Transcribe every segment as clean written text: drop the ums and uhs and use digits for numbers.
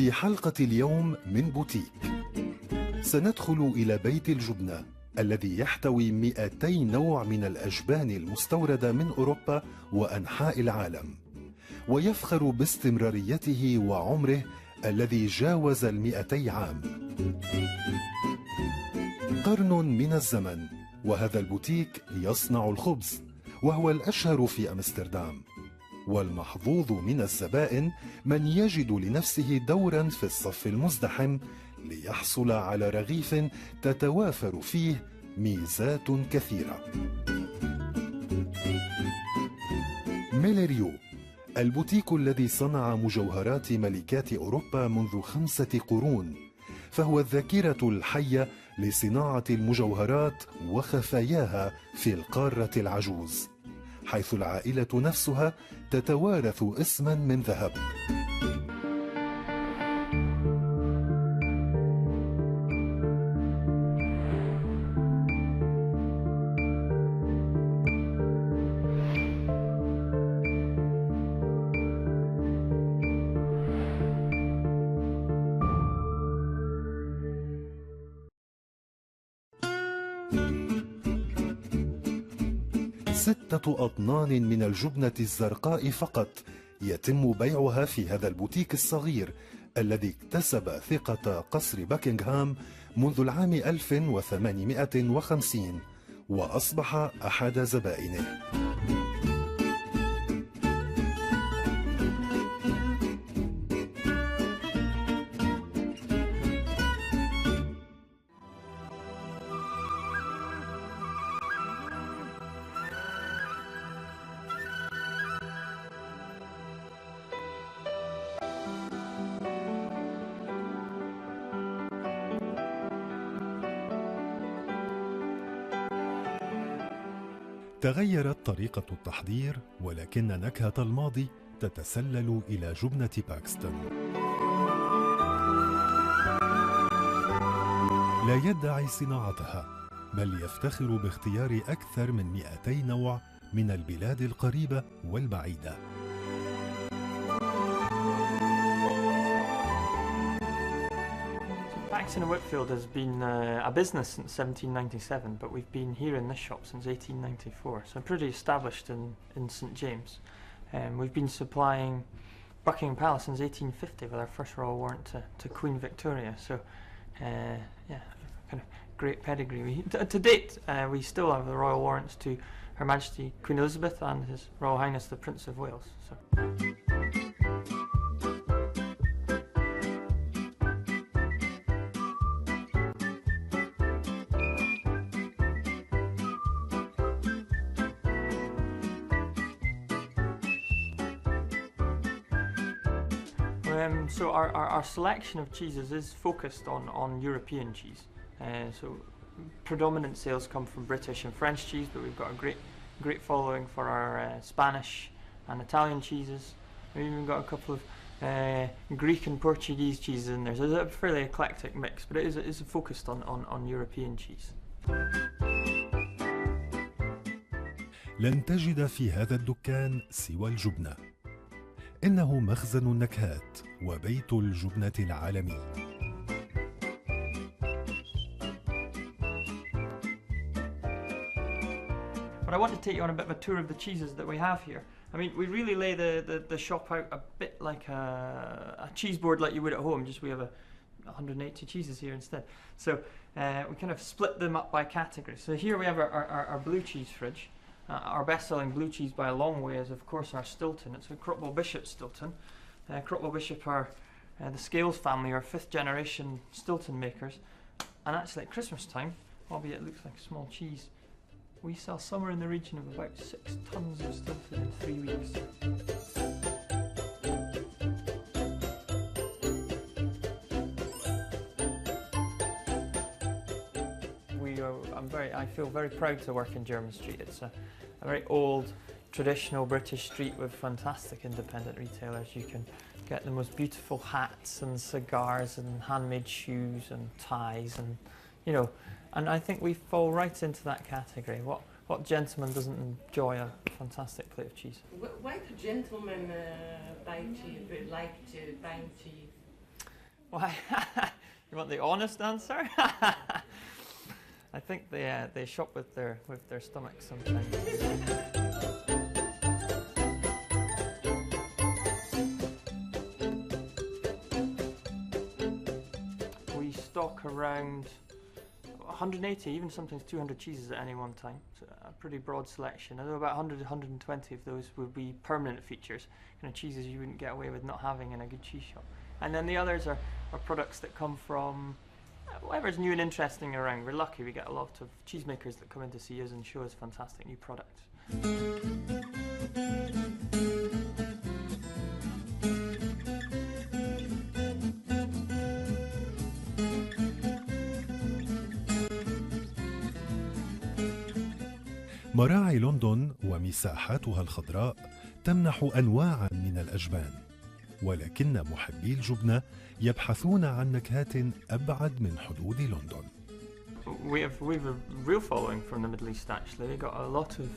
في حلقة اليوم من بوتيك سندخل إلى بيت الجبنة الذي يحتوي 200 نوع من الأجبان المستوردة من أوروبا وأنحاء العالم، ويفخر باستمراريته وعمره الذي جاوز 200 عام. قرن من الزمن وهذا البوتيك يصنع الخبز، وهو الأشهر في أمستردام، والمحظوظ من الزبائن من يجد لنفسه دورا في الصف المزدحم ليحصل على رغيف تتوافر فيه ميزات كثيرة. ميليريو، البوتيك الذي صنع مجوهرات ملكات أوروبا منذ 5 قرون، فهو الذاكرة الحية لصناعة المجوهرات وخفاياها في القارة العجوز، حيث العائلة نفسها تتوارث اسما من ذهب. ستة أطنان من الجبنة الزرقاء فقط يتم بيعها في هذا البوتيك الصغير الذي اكتسب ثقة قصر باكنغهام منذ العام 1850 وأصبح أحد زبائنه. تغيرت طريقة التحضير، ولكن نكهة الماضي تتسلل إلى جبنة باكستون. لا يدعي صناعتها، بل يفتخر باختيار أكثر من 200 نوع من البلاد القريبة والبعيدة. Paxton and Whitfield has been a business since 1797, but we've been here in this shop since 1894, so I'm pretty established in St James. We've been supplying Buckingham Palace since 1850 with our first royal warrant to Queen Victoria, so yeah, kind of great pedigree. To date, we still have the royal warrants to Her Majesty Queen Elizabeth and His Royal Highness the Prince of Wales. So. So our selection of cheeses is focused on European cheese. So predominant sales come from British and French cheese, but we've got a great following for our Spanish and Italian cheeses. We've even got a couple of Greek and Portuguese cheeses in there. So it's a fairly eclectic mix, but it is focused on European cheese. لن تجد في هذا الدكان سوى الجبنة. إنه مخزن النكهات وبيت الجبنة العالمي. But I want to take you on a bit of a tour of the cheeses that we have here. I mean, we really lay the shop out a bit like a cheese board like you would at home, just we have 180 cheeses here instead. So we kind of split them up by category. So here we have our blue cheese fridge. Our best-selling blue cheese by a long way is, of course, our Stilton. It's a Cropwell Bishop Stilton. Cropwell Bishop are the Scales family, are 5th-generation Stilton makers. And actually, at Christmas time, albeit it looks like small cheese, we sell somewhere in the region of about 6 tons of Stilton in 3 weeks. I feel very proud to work in Jermyn Street. It's a very old, traditional British street with fantastic independent retailers. You can get the most beautiful hats and cigars and handmade shoes and ties and, you know, and I think we fall right into that category. What gentleman doesn't enjoy a fantastic plate of cheese? Why do gentlemen like to buy cheese? Why? You want the honest answer? I think they shop with their stomachs sometimes. We stock around 180, even sometimes 200 cheeses at any one time. So a pretty broad selection. Although about 100 to 120 of those would be permanent features, kind of cheeses you wouldn't get away with not having in a good cheese shop. And then the others are products that come from whatever's new and interesting around. We're lucky we get a lot of cheesemakers that come in to see us and show us fantastic new products. مراعي لندن ومساحاتها الخضراء تمنح أنواعاً من الأجبان، ولكن محبي الجبنة يبحثون عن نكهات أبعد من حدود لندن. We've a real following from the Middle East actually. We've got a lot of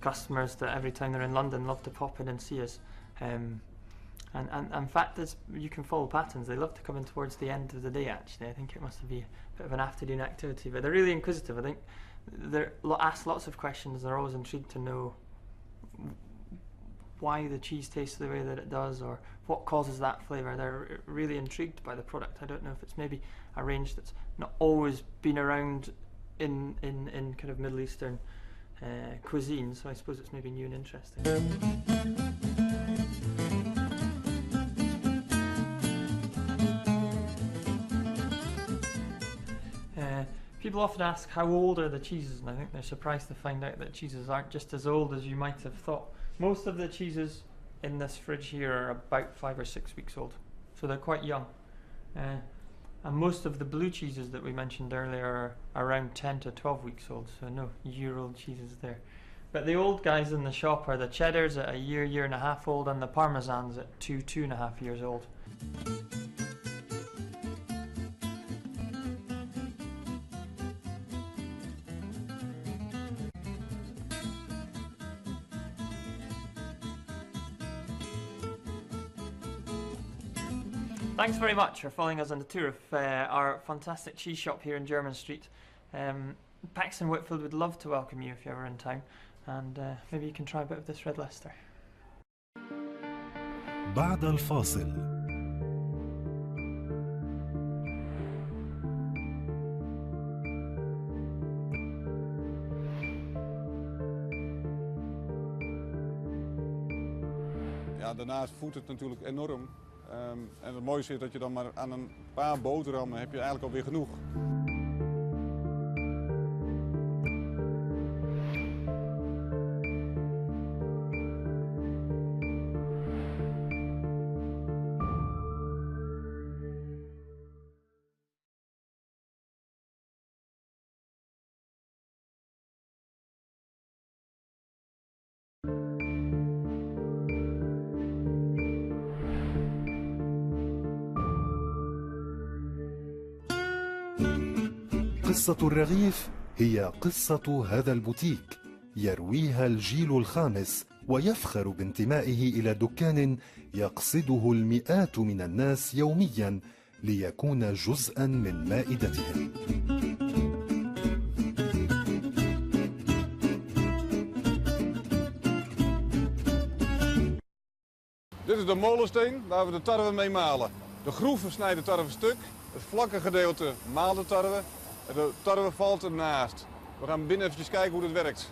customers that every time they're in London love to pop in and see us. And in fact, you can follow patterns. They love to come in towards the end of the day actually. I think it must be a bit of an afternoon activity, but they're really inquisitive. I think they're asked lots of questions. They're always intrigued to know why the cheese tastes the way that it does or what causes that flavour. They're really intrigued by the product. I don't know if it's maybe a range that's not always been around in kind of Middle Eastern cuisine, so I suppose it's maybe new and interesting. People often ask how old are the cheeses, and I think they're surprised to find out that cheeses aren't just as old as you might have thought. Most of the cheeses in this fridge here are about 5 or 6 weeks old, so they're quite young. And most of the blue cheeses that we mentioned earlier are around 10 to 12 weeks old, so no year-old cheeses there. But the old guys in the shop are the cheddars at a year and a half old, and the parmesans at 2.5 years old. Thanks very much for following us on the tour of our fantastic cheese shop here in Jermyn Street. Paxton Whitfield would love to welcome you if you're ever in town, and maybe you can try a bit of this Red Leicester. بعد الفاصل. Ja, daarnaast voedt het natuurlijk enorm. En het mooiste is dat je dan maar aan een paar boterhammen heb je eigenlijk alweer genoeg. قصة الرغيف هي قصة هذا البوتيك، يرويها الجيل الخامس ويفخر بانتمائه إلى دكان يقصده المئات من الناس يوميا ليكون جزءا من مائدتهم. Dit is de molensteen waar we de tarwe mee malen. De groeven snijden de tarwe stuk, het vlakke gedeelte maalt de tarwe. De tarwe valt ernaast. We gaan binnen even kijken hoe dit werkt.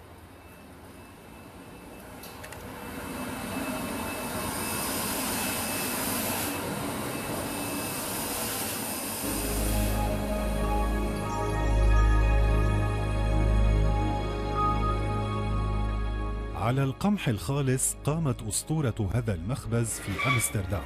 على القمح الخالص قامت أسطورة هذا المخبز في أمستردام.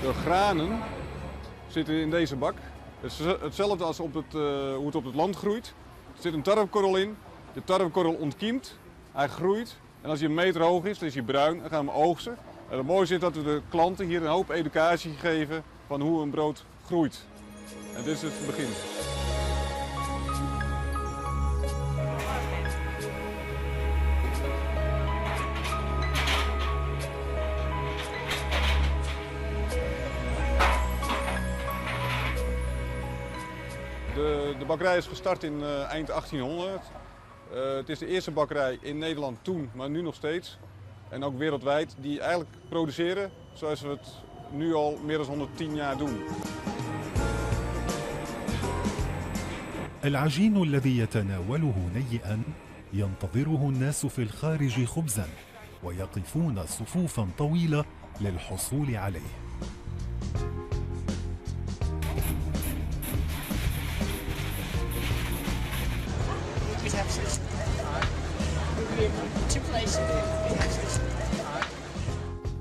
De granen zitten in deze bak. Het is hetzelfde als hoe het op het land groeit. Er zit een tarwekorrel in. De tarwekorrel ontkiemt, hij groeit. En als hij een meter hoog is, dan is hij bruin. Dan gaan we hem oogsten. En het mooie is dat we de klanten hier een hoop educatie geven van hoe een brood groeit. En dit is het begin. De bakkerij is gestart in eind 1800. Het is de eerste bakkerij in Nederland toen, maar nu nog steeds. En ook wereldwijd, die eigenlijk produceren zoals we het nu al meer dan 110 jaar doen. العجين الذي يتناوله نيئا ينتظره الناس في الخارج خبزا ويقفون صفوفا طويلة للحصول عليه.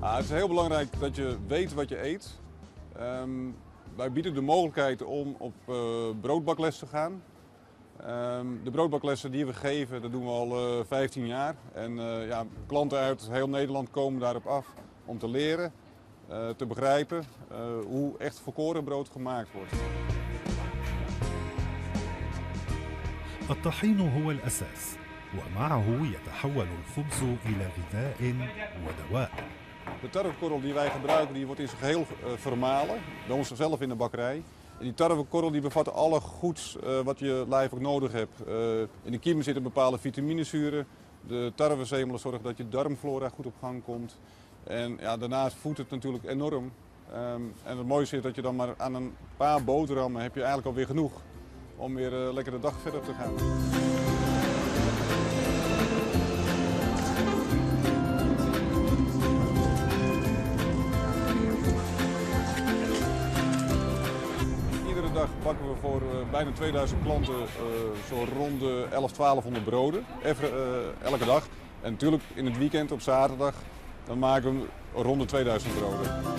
Het is heel belangrijk dat je weet wat je eet. Wij bieden de mogelijkheid om op broodbakles te gaan. De broodbaklessen die we geven, dat doen we al 15 jaar. En ja, klanten uit heel Nederland komen daarop af om te leren, te begrijpen hoe echt volkoren brood gemaakt wordt. الطحين هو الأساس ومعه يتحول الخبز إلى غذاء ودواء. De tarwekorrel die wij gebruiken, die wordt in zijn geheel vermalen, bij ons zelf in de bakkerij. En die tarwekorrel die bevat alle goeds wat je lijf ook nodig hebt. In de kiem zitten bepaalde vitaminezuren. De tarwezemelen zorgen dat je darmflora goed op gang komt. En ja, daarnaast voedt het natuurlijk enorm. En het mooiste is dat je dan maar aan een paar boterhammen heb je eigenlijk alweer genoeg om weer lekker de dag verder te gaan. Iedere dag bakken we voor bijna 2000 klanten zo rond de 1200 broden. Elke dag. En natuurlijk in het weekend op zaterdag dan maken we rond de 2000 broden.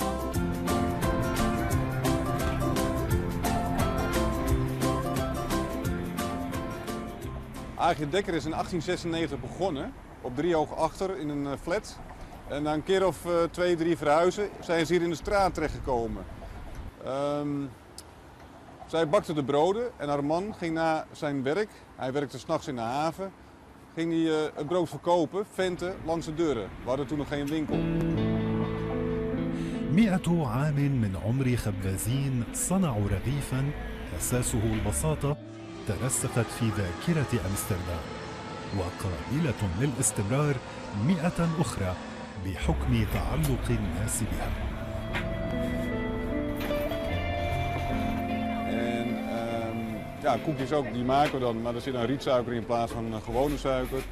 A.G. Dekker is in 1896 begonnen, op Driehoog achter in een flat. En na een keer of 2, 3 verhuizen zijn ze hier in de straat terechtgekomen. Zij bakte de broden en haar man ging na zijn werk, hij werkte 's nachts in de haven, ging hij het brood verkopen, venten, langs de deuren. We hadden toen nog geen winkel. 100 عام من عمر خبازين صنعوا رغيفا أساسه البساطة ترسخت في ذاكرة أمستردام وقابلة للاستمرار 100 أخرى بحكم تعلق الناس بها. Ja, koekjes ook, die maken we dan, maar er zit een rietsuiker in plaats van gewone suiker.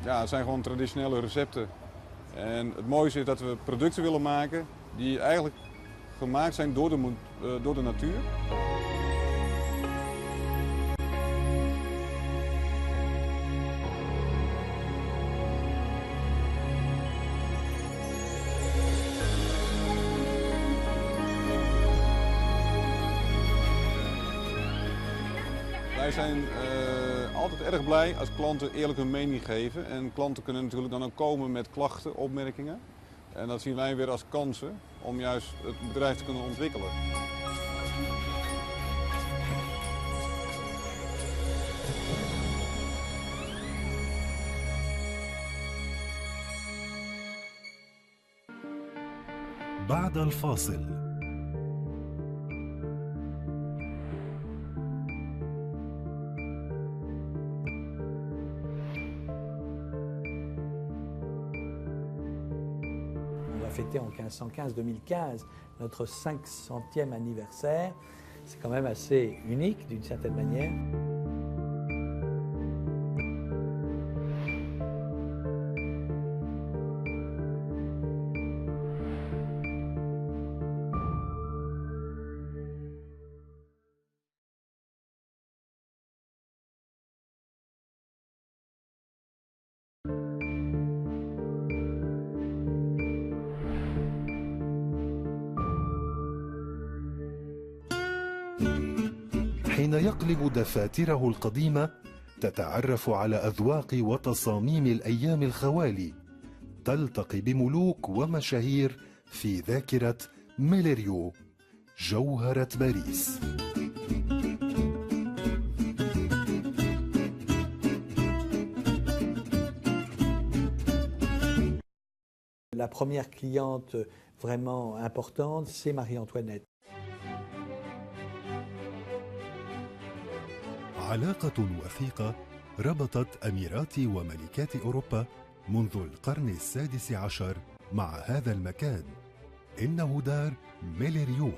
Ja, het zijn gewoon traditionele recepten. En het mooiste is dat we producten willen maken die eigenlijk gemaakt zijn door de natuur. Wij zijn altijd erg blij als klanten eerlijk hun mening geven. En klanten kunnen natuurlijk dan ook komen met klachten, opmerkingen. En dat zien wij weer als kansen om juist het bedrijf te kunnen ontwikkelen. بعد الفاصل. Fêté en 1515-2015 notre 500e anniversaire. C'est quand même assez unique d'une certaine manière. حين يقلب دفاتره القديمة تتعرف على أذواق وتصاميم الأيام الخوالي، تلتقي بملوك ومشاهير في ذاكرة ميليريو، جوهرة باريس. La première cliente vraiment importante, c'est Marie-Antoinette. علاقة وثيقة ربطت أميرات وملكات أوروبا منذ القرن السادس عشر مع هذا المكان. إنه دار ميليريو،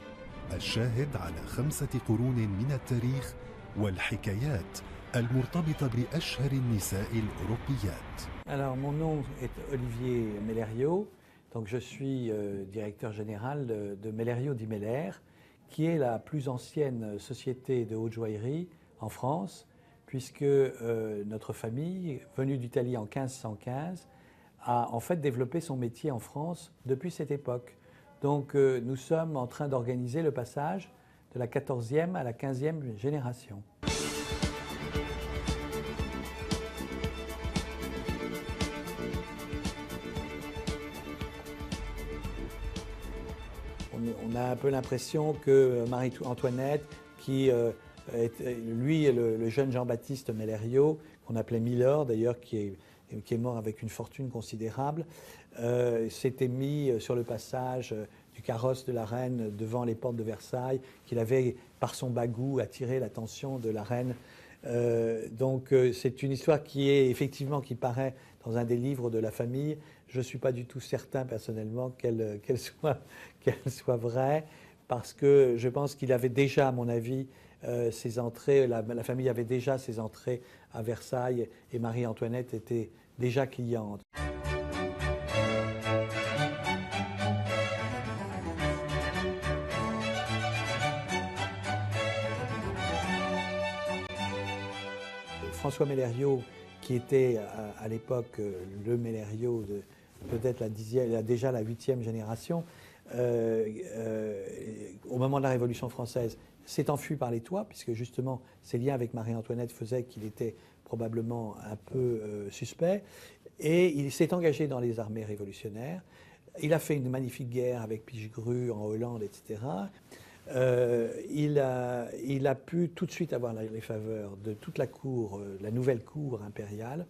الشاهد على 5 قرون من التاريخ والحكايات المرتبطة بأشهر النساء الأوروبيات. Alors, mon nom est Olivier Mellerio, donc je suis directeur général de Mellerio di Meller, qui est la plus ancienne société de haute joaillerie en France, puisque notre famille, venue d'Italie en 1515, a en fait développé son métier en France depuis cette époque. Donc nous sommes en train d'organiser le passage de la 14e à la 15e génération. On a un peu l'impression que Marie-Antoinette, qui lui, le jeune Jean-Baptiste Mellerio, qu'on appelait Miller d'ailleurs, qui est mort avec une fortune considérable, s'était mis sur le passage du carrosse de la reine devant les portes de Versailles, qu'il avait, par son bagou, attiré l'attention de la reine. Donc c'est une histoire qui paraît dans un des livres de la famille. Je ne suis pas du tout certain personnellement qu'elle soit vraie, parce que je pense qu'il avait déjà, à mon avis, ses entrées, la famille avait déjà ses entrées à Versailles et Marie-Antoinette était déjà cliente. François Mellerio, qui était à l'époque le Mellerio de peut-être déjà la 8e génération, au moment de la Révolution française, s'est enfui par les toits, puisque justement ses liens avec Marie-Antoinette faisaient qu'il était probablement un peu suspect, et il s'est engagé dans les armées révolutionnaires. Il a fait une magnifique guerre avec Pichegru en Hollande, etc. Il a pu tout de suite avoir les faveurs de toute la cour, la nouvelle cour impériale.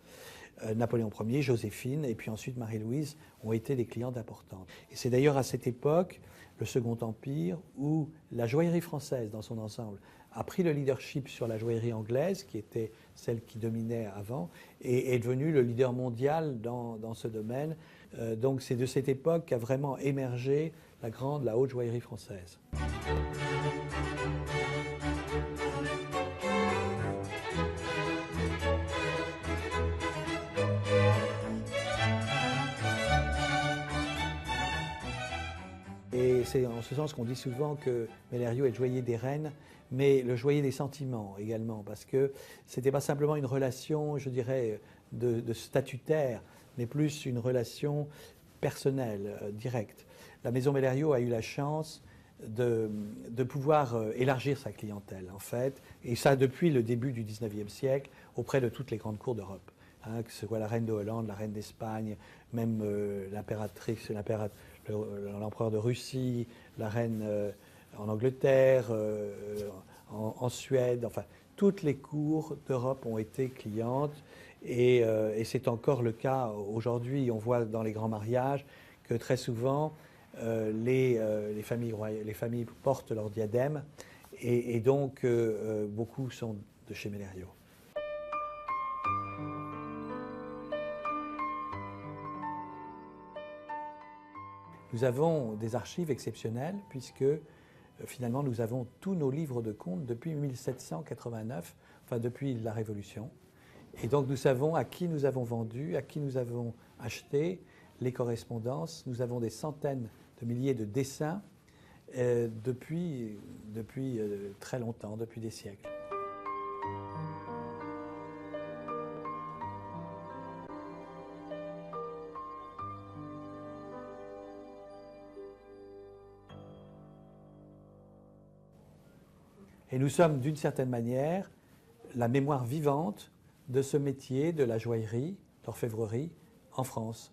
Napoléon Ier, Joséphine et puis ensuite Marie-Louise ont été des clientes importantes. Et c'est d'ailleurs à cette époque, le Second Empire, où la joaillerie française dans son ensemble a pris le leadership sur la joaillerie anglaise, qui était celle qui dominait avant, et est devenue le leader mondial dans ce domaine. Donc c'est de cette époque qu'a vraiment émergé la haute joaillerie française. Et c'est en ce sens qu'on dit souvent que Mellerio est le joaillier des reines, mais le joaillier des sentiments également, parce que ce n'était pas simplement une relation, je dirais, de statutaire, mais plus une relation personnelle, directe. La maison Mellerio a eu la chance de pouvoir élargir sa clientèle, en fait, et ça depuis le début du XIXe siècle, auprès de toutes les grandes cours d'Europe. Hein, que ce soit la reine de Hollande, la reine d'Espagne, même l'empereur de Russie, la reine en Angleterre, en Suède, enfin, toutes les cours d'Europe ont été clientes et c'est encore le cas aujourd'hui. On voit dans les grands mariages que très souvent les familles portent leur diadème et donc beaucoup sont de chez Mellerio. Nous avons des archives exceptionnelles puisque finalement nous avons tous nos livres de comptes depuis 1789, enfin depuis la Révolution. Et donc nous savons à qui nous avons vendu, à qui nous avons acheté, les correspondances. Nous avons des centaines de milliers de dessins depuis très longtemps, depuis des siècles. Et nous sommes d'une certaine manière la mémoire vivante de ce métier de la joaillerie, l'orfèvrerie en France.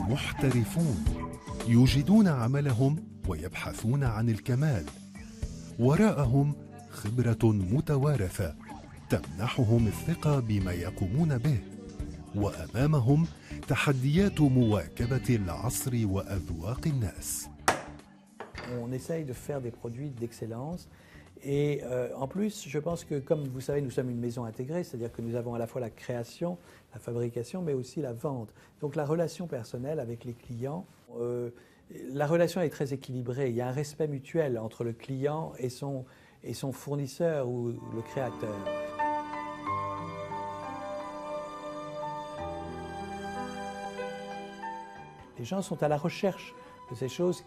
محترفون يجيدون عملهم ويبحثون عن الكمال. وراءهم خبرة متوارثة تمنحهم الثقة بما يقومون به، وأمامهم تحديات مواكبة العصر وأذواق الناس. On essaye de faire des produits d'excellence. Et en plus, je pense que, comme vous savez, nous sommes une maison intégrée, c'est-à-dire que nous avons à la fois la création, la fabrication, mais aussi la vente. Donc la relation personnelle avec les clients, la relation est très équilibrée. Il y a un respect mutuel entre le client et son fournisseur ou le créateur. Les gens sont à la recherche de ces choses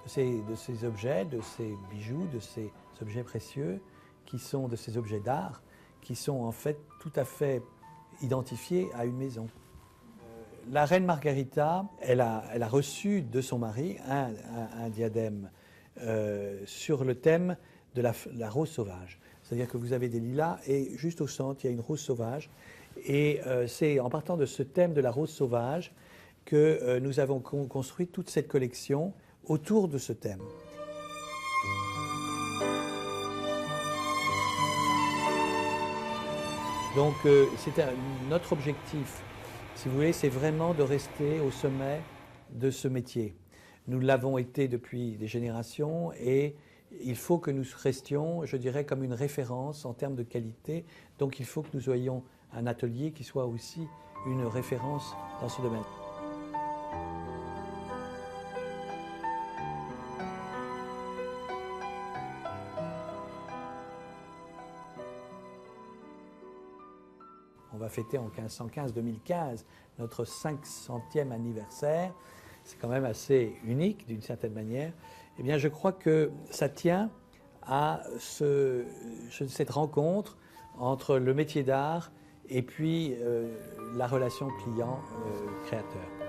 de ces objets, de ces bijoux, de ces objets précieux, de ces objets d'art, qui sont en fait tout à fait identifiés à une maison. La reine Margarita, elle a reçu de son mari un diadème sur le thème de la rose sauvage. C'est-à-dire que vous avez des lilas et juste au centre, il y a une rose sauvage. Et c'est en partant de ce thème de la rose sauvage que nous avons construit toute cette collection autour de ce thème. Donc notre objectif, si vous voulez, c'est vraiment de rester au sommet de ce métier. Nous l'avons été depuis des générations et il faut que nous restions, je dirais, comme une référence en termes de qualité. Donc il faut que nous soyons un atelier qui soit aussi une référence dans ce domaine. On va fêter en 1515-2015 notre 500e anniversaire. C'est quand même assez unique d'une certaine manière. Eh bien, je crois que ça tient à cette rencontre entre le métier d'art et puis la relation client-créateur.